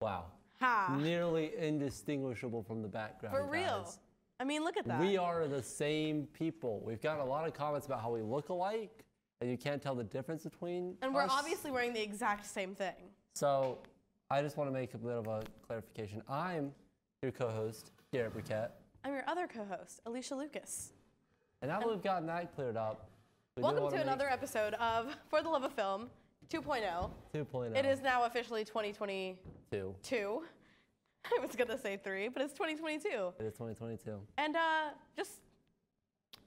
Wow. Ha. Nearly indistinguishable from the background. For real. Guys. I mean, look at that. We are the same people. We've gotten a lot of comments about how we look alike, and you can't tell the difference between And we're us. obviously wearing the exact same thing. So I just want to make a bit of a clarification. I'm your co-host, Garrett Burkett. I'm your other co-host, Alicia Lucas. And now that we've gotten that cleared up, welcome to another episode of For the Love of Film 2.0. 2.0. It is now officially 2022. I was going to say 3, but it's 2022. It is 2022. And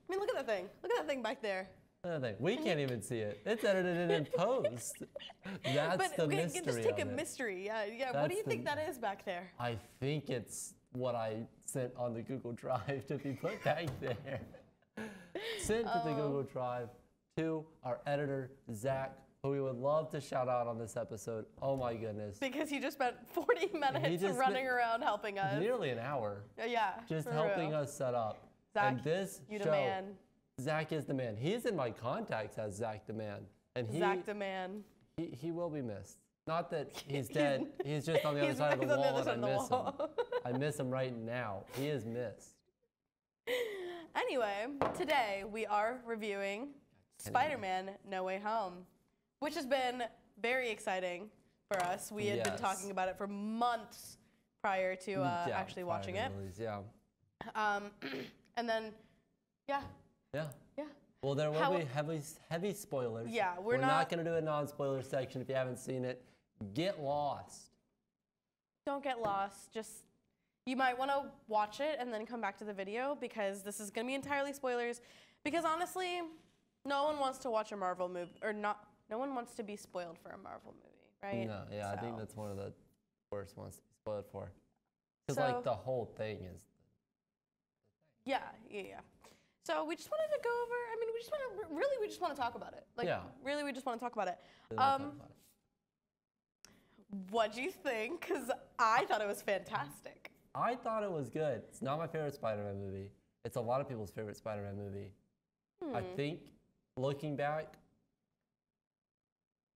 look at that thing. Look at that thing back there. We can't even see it. It's edited in post. That's the mystery. Just take a mystery. Yeah. What do you think that is back there? I think it's what I sent on the Google Drive to be put back there. Sent to the Google Drive to our editor, Zach, who we would love to shout out on this episode. Oh my goodness. Because he just spent 40 minutes running around helping us. Nearly an hour. Yeah. Just helping us set up. Zach, and this you show, the man. Zach is the man. He's in my contacts as Zach the man. And Zach the man. He will be missed. Not that he's dead. He's just on the other side of the wall and I miss him. I miss him right now. He is missed. Anyway, today we are reviewing Spider-Man No Way Home, which has been very exciting for us. We had been talking about it for months prior to actually watching it. Yeah. And then, yeah. Well, there will be heavy spoilers. Yeah, we're not going to do a non-spoiler section if you haven't seen it. Get lost. Don't get lost. Just, you might want to watch it and then come back to the video because this is going to be entirely spoilers. Because honestly, no one wants to watch a Marvel movie, or no one wants to be spoiled for a Marvel movie, right? No, yeah, I think that's one of the worst ones to be spoiled for. Because like the whole thing is Yeah. So we just wanted to go over, I mean, we just want to talk about it. Like, really, we just want to talk about it. What'd you think? Because I thought it was fantastic. I thought it was good. It's not my favorite Spider-Man movie. It's a lot of people's favorite Spider-Man movie. I think, looking back,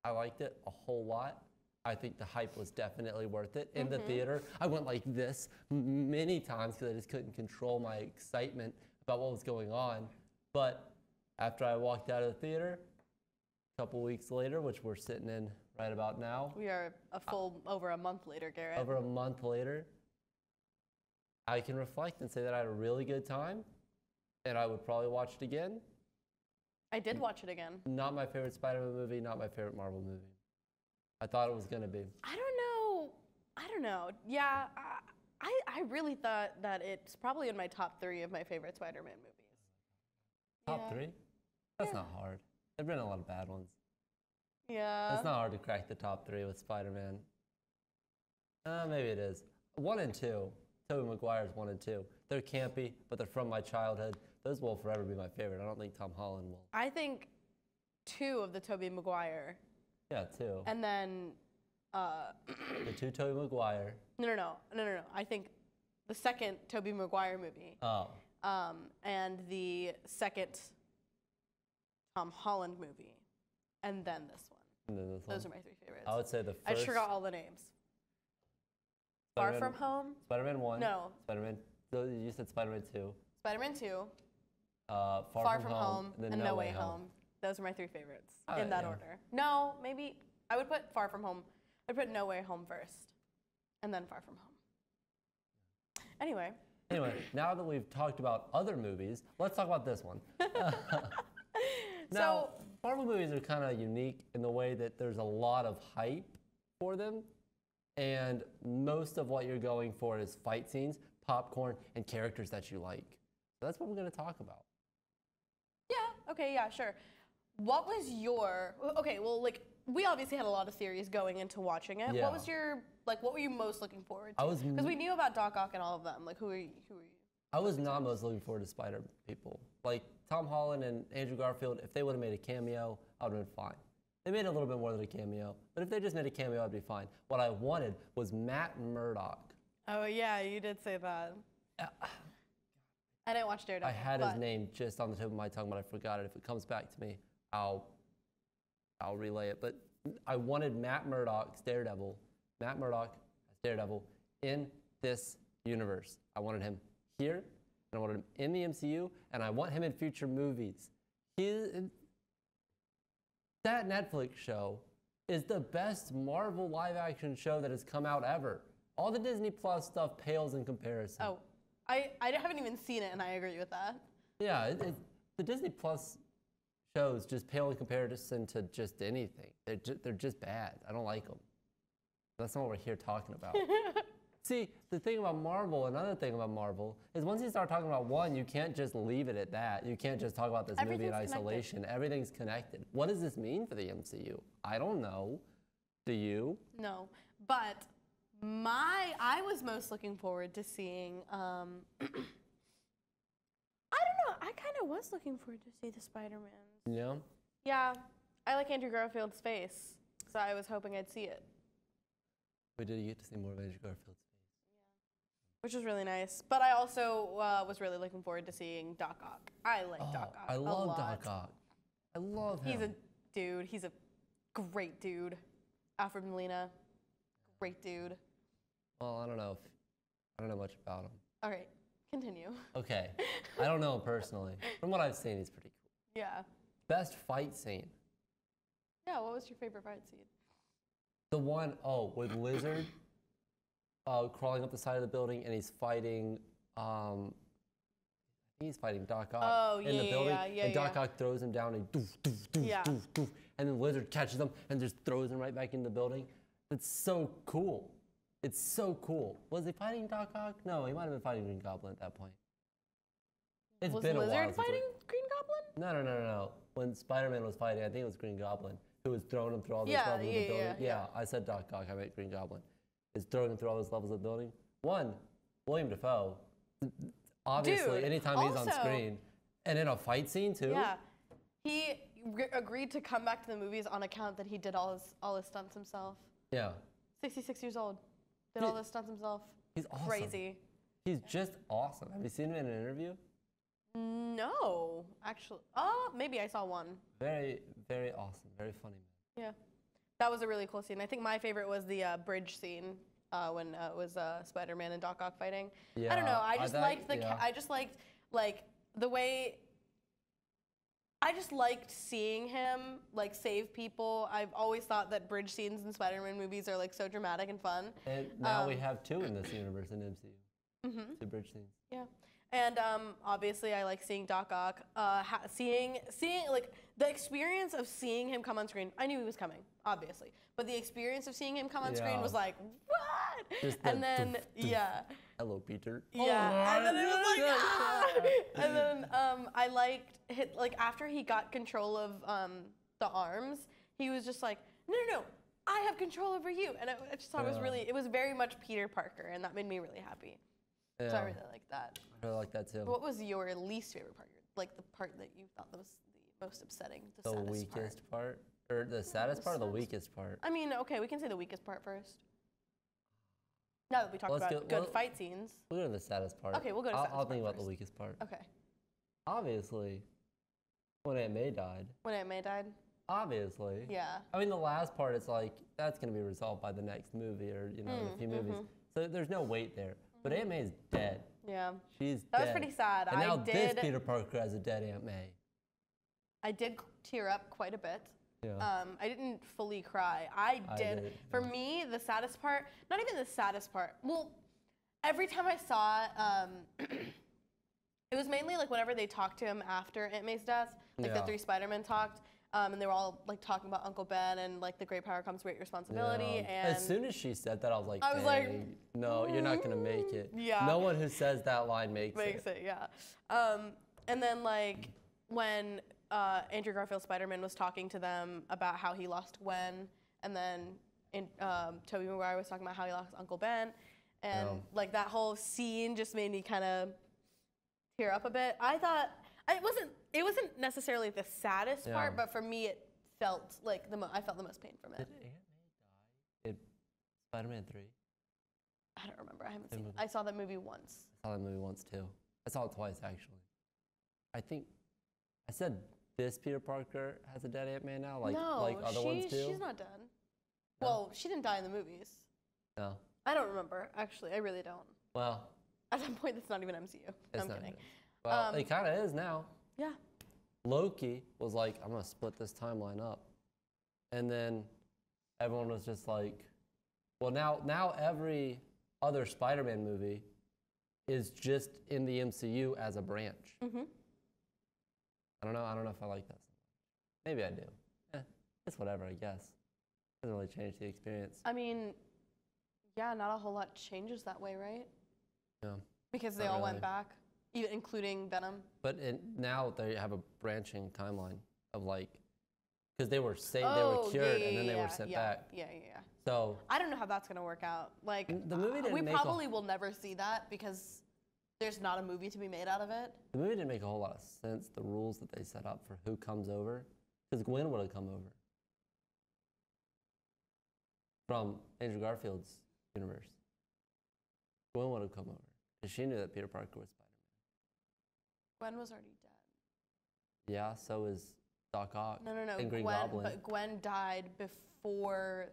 I liked it a whole lot. I think the hype was definitely worth it. In the theater, I went like this many times because I just couldn't control my excitement about what was going on. But after I walked out of the theater, a couple weeks later, which we're sitting in right about now. We are over a month later, Garrett. Over a month later, I can reflect and say that I had a really good time, and I would probably watch it again. I did watch it again. Not my favorite Spider-Man movie, not my favorite Marvel movie. I thought it was going to be. I don't know. Yeah, I really thought that it's probably in my top 3 of my favorite Spider-Man movies. Top 3? That's not hard. There've been a lot of bad ones. Yeah. It's not hard to crack the top 3 with Spider-Man. Maybe it is. 1 and 2. Tobey Maguire's 1 and 2. They're campy, but they're from my childhood. Those will forever be my favorite. I don't think Tom Holland will. I think 2 of the Tobey Maguire. Yeah, 2. And then the 2 Tobey Maguire. No. I think the second Tobey Maguire movie. Oh. And the second Tom Holland movie. And then this one. And then this one. Those are my 3 favorites. I would say the first. I just forgot all the names. Far From Home? Spider-Man 1. No. Spider-Man. You said Spider-Man 2. Spider-Man 2. Far From Home. And No Way Home. Those are my 3 favorites in that order. No, maybe I would put Far From Home. I'd put No Way Home first, and then Far From Home. Anyway, now that we've talked about other movies, let's talk about this one. Now, Marvel movies are kind of unique in the way that there's a lot of hype for them, and most of what you're going for is fight scenes, popcorn, and characters that you like. So that's what we're going to talk about. Yeah, okay, yeah, sure. What was your, okay, well, like, we obviously had a lot of theories going into watching it. Yeah. What was your, like, what were you most looking forward to? I was, because we knew about Doc Ock and all of them. Like, who were you? I was not most looking forward to Spider people. Like, Tom Holland and Andrew Garfield, if they would have made a cameo, I would have been fine. They made a little bit more than a cameo, but if they just made a cameo, I'd be fine. What I wanted was Matt Murdock. Oh, yeah, you did say that. I didn't watch Daredevil. I had his name just on the tip of my tongue, but I forgot it. If it comes back to me, I'll relay it. But I wanted Matt Murdock's Daredevil. Matt Murdock as Daredevil in this universe. I wanted him here, and I wanted him in the MCU, and I want him in future movies. That Netflix show is the best Marvel live-action show that has come out ever. All the Disney Plus stuff pales in comparison. Oh, I haven't even seen it, and I agree with that. Yeah, the Disney Plus shows just pale in comparison to just anything. They're just bad. I don't like them. That's not what we're here talking about. See, the thing about Marvel, another thing about Marvel, is once you start talking about one, you can't just leave it at that. You can't just talk about this movie in isolation. Connected. Everything's connected. What does this mean for the MCU? I don't know. Do you? No, but I was most looking forward to seeing, I don't know, I kind of was looking forward to see the Spider-Man. Yeah? Yeah, I like Andrew Garfield's face, so I was hoping I'd see it. We did get to see more of Andrew Garfield's face. Yeah. Which was really nice. But I also was really looking forward to seeing Doc Ock. I like Doc Ock. I love Doc Ock. I love him. He's a dude. He's a great dude. Alfred Molina, great dude. Well, I don't know much about him. All right, continue. Okay, I don't know him personally. From what I've seen, he's pretty cool. Yeah. Best fight scene. Yeah, what was your favorite fight scene? The one, with Lizard crawling up the side of the building, and he's fighting, I think he's fighting Doc Ock in the building, and Doc Ock throws him down, and doof, doof, doof, doof, doof, and then Lizard catches him and just throws him right back in the building. It's so cool. It's so cool. Was he fighting Doc Ock? No, he might have been fighting Green Goblin at that point. Was Lizard fighting Green Goblin? No. When Spider-Man was fighting, I think it was Green Goblin, who was throwing him through all those levels of the building. Yeah, I said Doc Ock, I meant Green Goblin. Is throwing him through all those levels of the building. One, William Dafoe. Obviously, Dude, anytime he's on screen. And in a fight scene, too. Yeah. He agreed to come back to the movies on account that he did all his stunts himself. Yeah. 66 years old. Did all those stunts himself. He's awesome. Crazy. He's just awesome. Have you seen him in an interview? No, actually. Maybe I saw one. Very, very awesome. Very funny man. Yeah. That was a really cool scene. I think my favorite was the bridge scene when it was Spider-Man and Doc Ock fighting. Yeah, I don't know. I just liked the way. I just liked seeing him save people. I've always thought that bridge scenes in Spider-Man movies are so dramatic and fun. And now we have two in this universe in MCU. Mm-hmm. Two bridge scenes. Yeah. And obviously, I like seeing Doc Ock. Seeing the experience of seeing him come on screen. I knew he was coming, obviously, but the experience of seeing him come on screen was like, what? And then hello, Peter. Yeah. And then it was like, ah! And then I liked after he got control of the arms, he was just like, no, I have control over you. And I just thought it was very much Peter Parker, and that made me really happy. Yeah. So I really liked that. I really like that too. What was your least favorite part? The part that you thought was the most upsetting, the weakest part? Or the saddest part or the weakest part? I mean, okay, we can say the weakest part first. Now that we talked about good fight scenes. We'll go to the saddest part. Okay, we'll go to the saddest part. I'll think about the weakest part. Okay. Obviously, when Aunt May died. When Aunt May died? Obviously. Yeah. I mean, the last part, it's that's going to be resolved by the next movie or, in a few movies. So there's no weight there. But Aunt May is dead. Yeah. She's dead. That was pretty sad. And now this Peter Parker has a dead Aunt May. I did tear up quite a bit. Yeah. I didn't fully cry. I did. For me, the saddest part, not even the saddest part. Well, every time I saw it was mainly whenever they talked to him after Aunt May's death, the three Spider-Men talked. And they were all talking about Uncle Ben and the great power comes great responsibility. Yeah. And as soon as she said that, I was like, no, you're not gonna make it. Yeah. No one who says that line makes it. Yeah. And then when Andrew Garfield's Spider-Man was talking to them about how he lost Gwen, and then Tobey Maguire was talking about how he lost Uncle Ben, and that whole scene just made me kind of tear up a bit. I thought. It wasn't necessarily the saddest part, but for me it felt I felt the most pain from it. Did Aunt May die in Spider-Man 3? I don't remember. I haven't seen it. I saw that movie once. I saw that movie once too. I saw it twice actually. I think I said this Peter Parker has a dead Aunt May now, like other ones do. She's not dead. No? Well, she didn't die in the movies. No. I don't remember, actually. I really don't. Well, at that point, it's not even MCU. it's I'm not. kidding. Well, it kind of is now. Yeah. Loki was like, I'm going to split this timeline up. And then everyone was just like, well, now every other Spider-Man movie is just in the MCU as a branch. Mm-hmm. I don't know if I like that. Maybe I do. It's whatever, I guess. Doesn't really change the experience. I mean, yeah, not a whole lot changes that way, right? Yeah. Because they all went back, even including Venom. But now they have a branching timeline of like, because they were they were cured and then they were sent back. Yeah. So I don't know how that's gonna work out. Like the movie didn't we make probably will never see that because there's not a movie to be made out of it. The movie didn't make a whole lot of sense. The rules that they set up for who comes over, because Gwen would have come over from Andrew Garfield's universe. Gwen would have come over because she knew that Peter Parker was Spider-Man. Gwen was already dead. Yeah, so is Doc Ock. No. And Green Goblin. But Gwen died before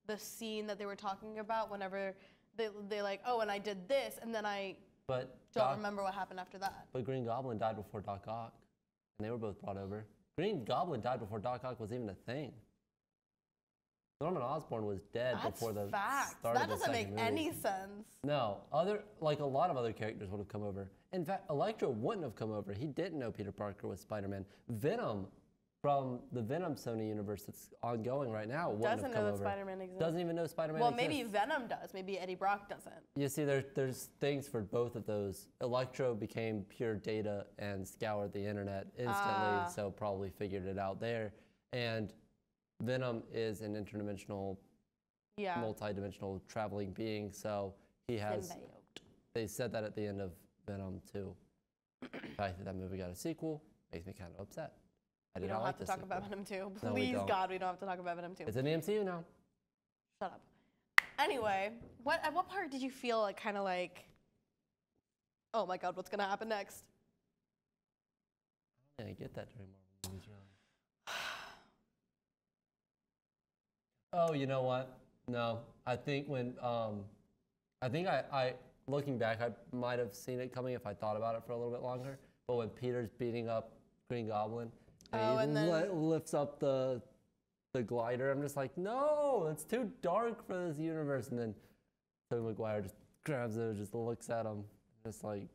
the scene that they were talking about. Whenever they like, oh, and I did this, and then I don't remember what happened after that. But Green Goblin died before Doc Ock, and they were both brought over. Green Goblin died before Doc Ock was even a thing. Norman Osborn was dead before the start of the second movie. That doesn't make any sense. No, like a lot of other characters would have come over. In fact, Electro wouldn't have come over. He didn't know Peter Parker was Spider-Man. Venom, from the Venom Sony universe that's ongoing right now, wouldn't have come over. Doesn't know that Spider-Man exists. Doesn't even know Spider-Man exists. Well, maybe Venom does. Maybe Eddie Brock doesn't. You see, there's things for both of those. Electro became pure data and scoured the internet instantly, so probably figured it out there. And Venom is an interdimensional, multi-dimensional traveling being, so he has. They said that at the end of Venom too. The fact that that movie got a sequel makes me kind of upset. We don't have to talk about Venom 2. Please, God, we don't have to talk about Venom 2. It's in the MCU now. Shut up. Anyway, at what part did you feel like kind of like, oh my God, what's gonna happen next? I don't get that during Marvel movies, really. Oh, you know what? No, I think when I looking back, I might have seen it coming if I thought about it for a little bit longer. But when Peter's beating up Green Goblin, and he lifts up the glider, I'm just like, no, it's too dark for this universe. And then Tobey Maguire just grabs it and just looks at him, just like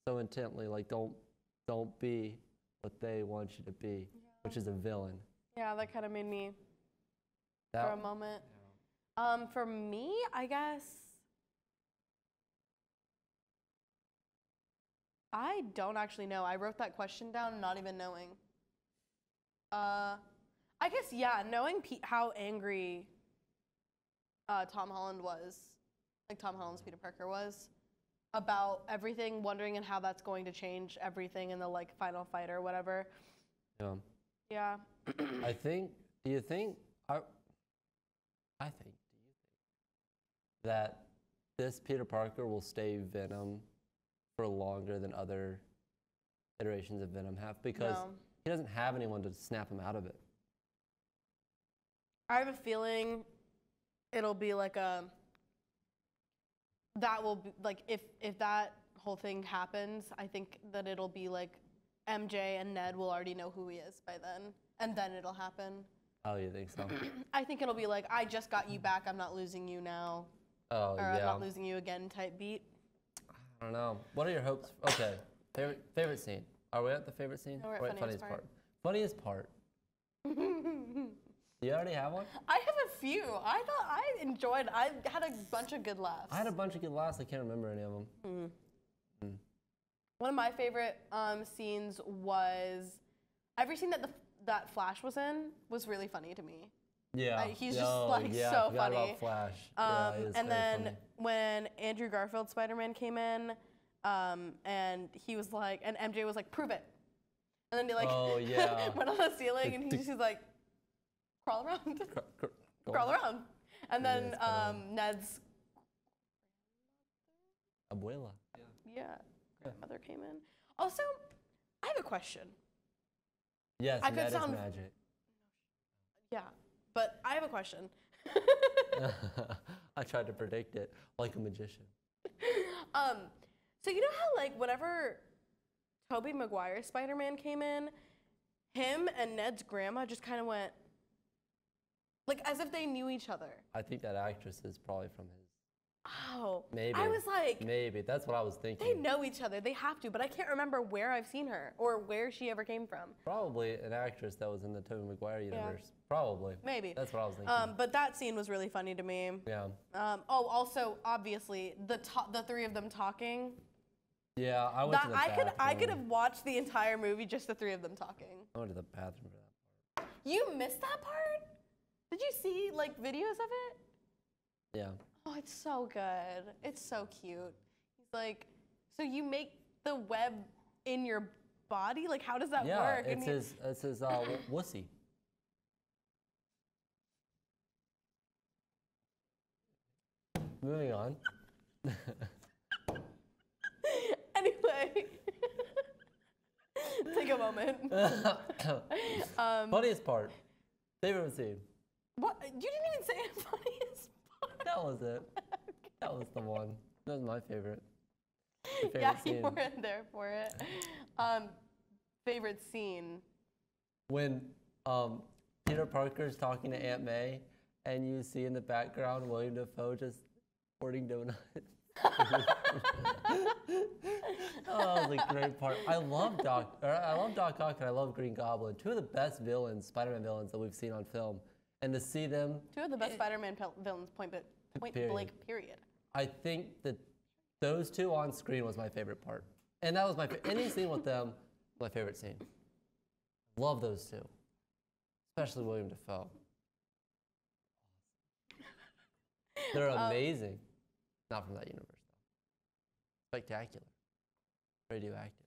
so intently, like don't be what they want you to be, which is a villain. Yeah, that kind of made me for a moment. For me, I guess I don't actually know. I wrote that question down not even knowing. I guess, knowing how angry Tom Holland was, like Tom Holland's Peter Parker was, about everything, wondering and how that's going to change everything in the like final fight or whatever. Yeah. Do you think that this Peter Parker will stay Venom for longer than other iterations of Venom have? Because he doesn't have anyone to snap him out of it. I have a feeling it'll be like that will be like if that whole thing happens, I think that it'll be like MJ and Ned will already know who he is by then, and then it'll happen. Oh, you think so? I think it'll be like, I just got you back, I'm not losing you now. Oh, or I'm not losing you again type beat. I don't know. What are your hopes? Okay, favorite scene. Are we at the favorite scene? No, we're at funniest part. Funniest part. Do you already have one? I have a few. I had a bunch of good laughs. I had a bunch of good laughs. I can't remember any of them. One of my favorite scenes was every scene that Flash was in was really funny to me. Yeah. He's just so I funny. About Flash. And then when Andrew Garfield's Spider-Man came in, and he was like, and MJ was like, prove it. And then he like went on the ceiling and he's like, crawl around. Crawl around. And then Ned's abuela. Grandmother came in. Also, I have a question. Yes, Ned is magic. Yeah, but I have a question. I tried to predict it like a magician. So you know how like whenever Tobey Maguire's Spider-Man came in, him and Ned's grandma just kind of went like as if they knew each other. I think that actress is probably from his. Oh, Maybe. I was like, maybe that's what I was thinking. They know each other. They have to, but I can't remember where I've seen her or where she ever came from. Probably an actress that was in the Tobey Maguire universe. Yeah. Probably. Maybe. That's what I was thinking. But that scene was really funny to me. Yeah. Also, obviously, the three of them talking. Yeah, I went to the bathroom. I could have watched the entire movie just the three of them talking. I went to the bathroom for that part. You missed that part? Did you see like videos of it? Yeah. Oh, it's so good. It's so cute. He's like, so you make the web in your body? Like, how does that work? Yeah, it's his wussy. Moving on. Anyway, take a moment. Funniest part. Favorite scene. What? You didn't even say funniest part. That was it. Okay. That was the one. That was my favorite. Yeah, you weren't there for it. Favorite scene. When Peter Parker's talking to Aunt May, and you see in the background William Dafoe just hoarding donuts. Oh, that was a great part. I love Doc Ock and I love Green Goblin. Two of the best villains, Spider-Man villains that we've seen on film. And to see them... Two of the best Spider-Man villains, point blank, period. I think that those two on screen was my favorite part. And that was my any scene with them, my favorite scene. Love those two. Especially William Dafoe. They're amazing. Not from that universe, though. Spectacular. Radioactive.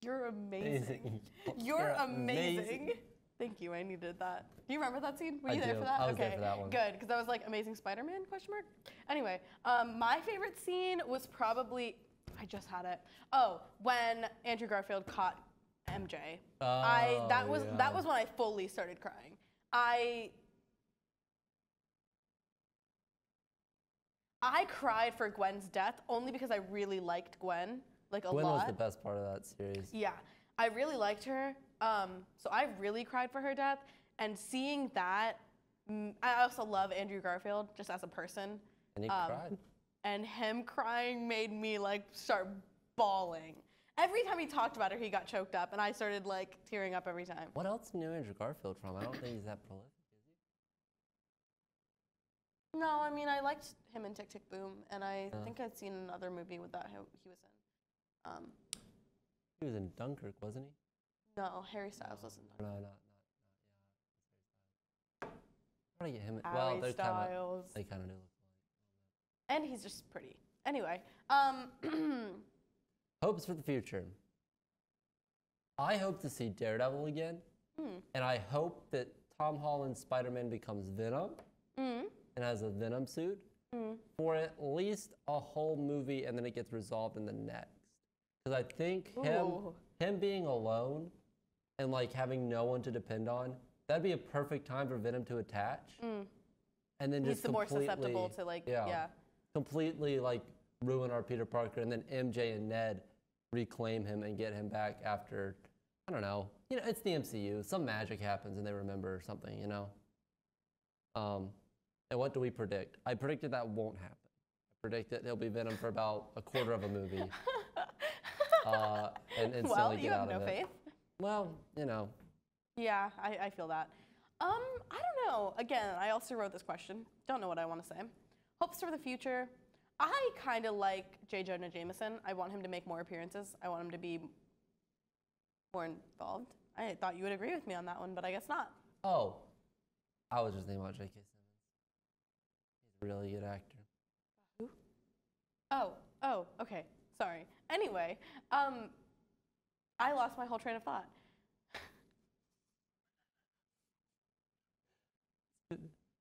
You're amazing. You're amazing. Thank you. I needed that. Do you remember that scene? Were you there for that? I was there for that one. Good, because I was like, Amazing Spider-Man? ? Anyway, my favorite scene was probably, I just had it. Oh, when Andrew Garfield caught MJ. That was when I fully started crying. I cried for Gwen's death only because I really liked Gwen, like a lot. Gwen was the best part of that series. Yeah, I really liked her. So I really cried for her death. And seeing that, I also love Andrew Garfield just as a person. And he cried. And him crying made me like start bawling. Every time he talked about her, he got choked up, and I started like tearing up every time. What else knew Andrew Garfield from? I don't think he's that prolific. No, I mean, I liked him in Tick, Tick, Boom, and I think I'd seen another movie with that he was in. He was in Dunkirk, wasn't he? No, Harry Styles wasn't. No, not How do I get him? Harry Styles. They kind of do look alike. And he's just pretty. Anyway, hopes for the future. I hope to see Daredevil again, and I hope that Tom Holland's Spider-Man becomes Venom. And has a Venom suit for at least a whole movie, and then it gets resolved in the next. Because I think him being alone and like having no one to depend on, that'd be a perfect time for Venom to attach. And then just more susceptible to like completely like ruin our Peter Parker, and then MJ and Ned reclaim him and get him back after, I don't know. You know, it's the MCU. Some magic happens and they remember something, you know. And what do we predict? I predicted that won't happen. I predict that he'll be Venom for about a quarter of a movie. And instantly get out of it. Well, you have no faith. Well, you know. Yeah, I feel that. I don't know. Again, I also wrote this question. Don't know what I want to say. Hopes for the future. I kind of like J. Jonah Jameson. I want him to make more appearances. I want him to be more involved. I thought you would agree with me on that one, but I guess not. Oh, I was just thinking about J.K. Simmons. He's a really good actor. Who? Oh, okay. Sorry. Anyway, I lost my whole train of thought.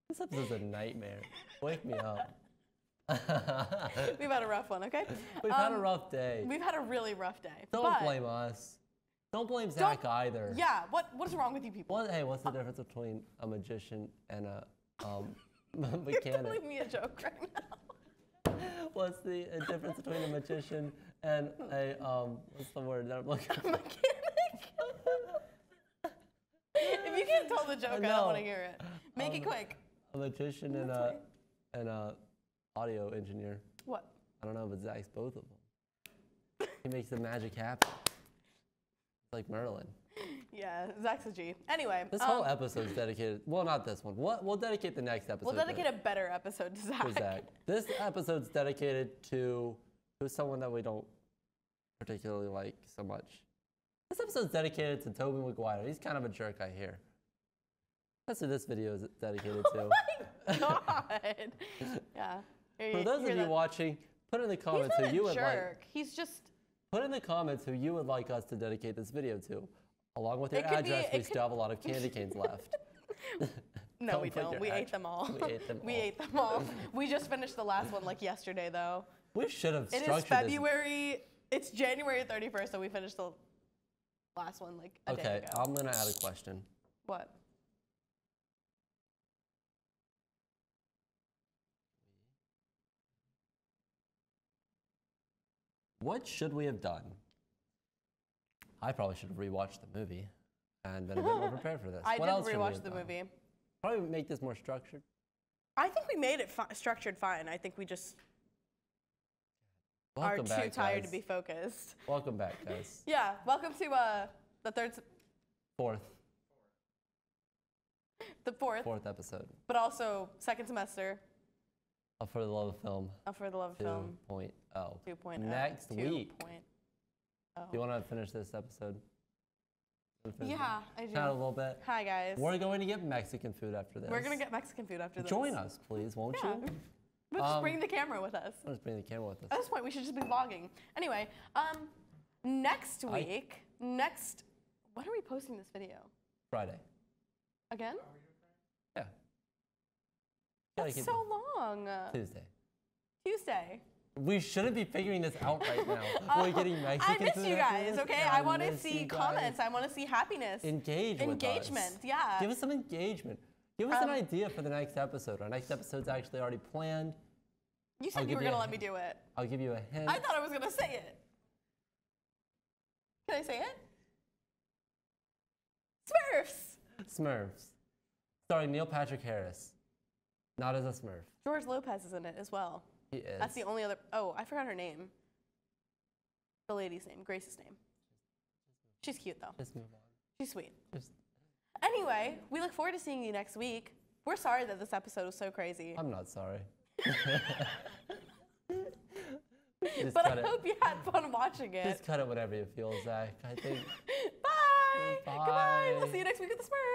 This episode's a nightmare. Wake me up. We've had a rough one, okay? We've had a rough day. We've had a really rough day. Don't blame us. Don't blame Zach either. Yeah, what is wrong with you people? Hey, what's the difference between a magician and a You're telling me a joke right now. What's the difference between a magician and a what's the word that I'm looking for? Mechanic. If you can't tell the joke, I don't want to hear it. Make it quick. A magician and a audio engineer. What? I don't know, but Zach's both of them. He makes the magic happen. Like Merlin. Yeah, Zach's a G. Anyway. This whole episode's dedicated, well, not this one. We'll dedicate the next episode. We'll dedicate a better episode to Zach. To Zach. This episode's dedicated to someone that we don't particularly like so much. This episode's dedicated to Tobey Maguire. He's kind of a jerk, I hear. That's who this video is dedicated to. Oh my God. Yeah. For those of you watching, put in the comments who you would like. He's just. Put in the comments who you would like us to dedicate this video to. Along with your address, we still have a lot of candy canes left. No, we don't. We ate them all. We ate them all. We just finished the last one like yesterday, though. We should have structured It is February. It's January 31st, so we finished the last one like a day ago. Okay, I'm going to add a question. What? What should we have done? I probably should have rewatched the movie and been a bit more prepared for this. I didn't rewatch the movie. Probably make this more structured. I think we made it structured fine. I think we just are too tired to be focused. Welcome back, guys. Yeah, welcome to the fourth episode. But also second semester. For the Love of Film. For the Love of Film. 2.0. 2.0. Next week. 2.0. Do you want to finish this episode? Yeah, I do. Chat a little bit. Hi, guys. We're going to get Mexican food after this. We're going to get Mexican food after this. Join us, please, won't you? We'll just bring the camera with us. I'll just bring the camera with us. At this point, we should just be vlogging. Anyway, next week, when are we posting this video? Friday. Again? Yeah. That's so long. Tuesday. We shouldn't be figuring this out right now. We're getting Mexican food. I miss you guys, okay? I want to see comments. I want to see happiness. Engagement, yeah. Give us some engagement. Give us an idea for the next episode. Our next episode's actually already planned. You said you were going to let me do it. I'll give you a hint. I thought I was going to say it. Can I say it? Smurfs. Starring Neil Patrick Harris. Not as a Smurf. George Lopez is in it as well. He is. That's the only other. Oh, I forgot her name. The lady's name, Grace's name. She's cute though. Just move on. She's sweet. Anyway, we look forward to seeing you next week. We're sorry that this episode was so crazy. I'm not sorry. But I hope you had fun watching it. Just cut it whatever you feel, Zach. I think. Bye. Goodbye. We'll see you next week with the Smurfs.